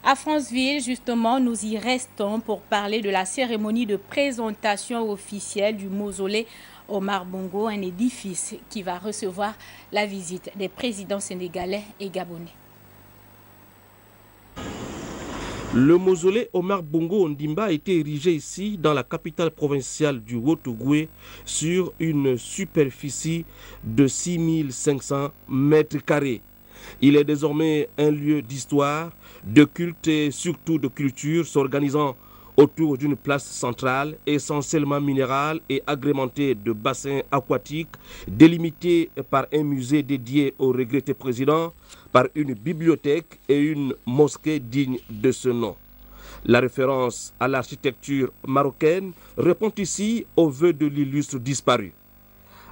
À Franceville, justement, nous y restons pour parler de la cérémonie de présentation officielle du mausolée Omar Bongo, un édifice qui va recevoir la visite des présidents sénégalais et gabonais. Le mausolée Omar Bongo Ondimba a été érigé ici, dans la capitale provinciale du Haut-Ogooué, sur une superficie de 6500 mètres carrés. Il est désormais un lieu d'histoire, de culte et surtout de culture, s'organisant autour d'une place centrale, essentiellement minérale et agrémentée de bassins aquatiques, délimitée par un musée dédié au regretté président, par une bibliothèque et une mosquée digne de ce nom. La référence à l'architecture marocaine répond ici aux vœux de l'illustre disparu.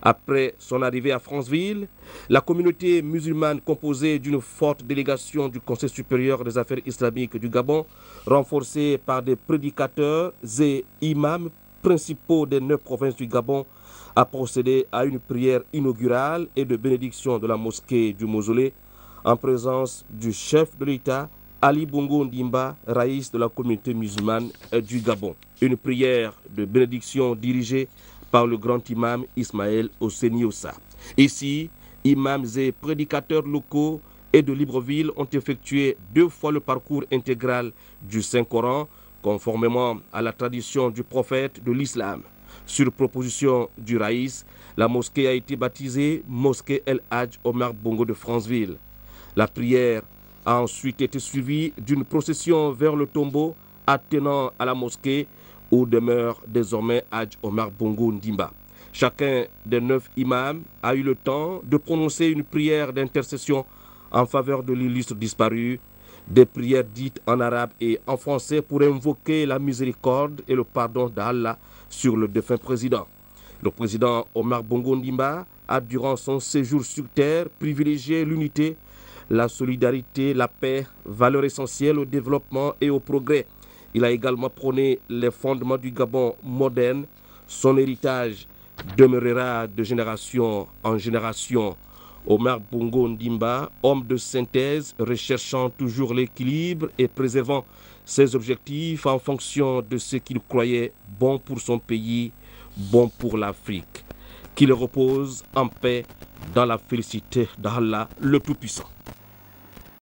Après son arrivée à Franceville, la communauté musulmane composée d'une forte délégation du Conseil supérieur des affaires islamiques du Gabon, renforcée par des prédicateurs et imams principaux des 9 provinces du Gabon, a procédé à une prière inaugurale et de bénédiction de la mosquée du mausolée en présence du chef de l'État, Ali Bongo Ondimba, raïs de la communauté musulmane du Gabon. Une prière de bénédiction dirigée par le grand imam Ismaël Osseni Ossa. Ici, imams et prédicateurs locaux et de Libreville ont effectué 2 fois le parcours intégral du Saint-Coran, conformément à la tradition du prophète de l'islam. Sur proposition du Raïs, la mosquée a été baptisée Mosquée El Hadj Omar Bongo de Franceville. La prière a ensuite été suivie d'une procession vers le tombeau attenant à la mosquée où demeure désormais Hadj Omar Bongo Ondimba. Chacun des 9 imams a eu le temps de prononcer une prière d'intercession en faveur de l'illustre disparu, des prières dites en arabe et en français pour invoquer la miséricorde et le pardon d'Allah sur le défunt président. Le président Omar Bongo Ondimba a, durant son séjour sur terre, privilégié l'unité, la solidarité, la paix, valeurs essentielles au développement et au progrès. Il a également prôné les fondements du Gabon moderne. Son héritage demeurera de génération en génération. Omar Bongo Ondimba, homme de synthèse, recherchant toujours l'équilibre et préservant ses objectifs en fonction de ce qu'il croyait bon pour son pays, bon pour l'Afrique. Qu'il repose en paix dans la félicité d'Allah le Tout-Puissant.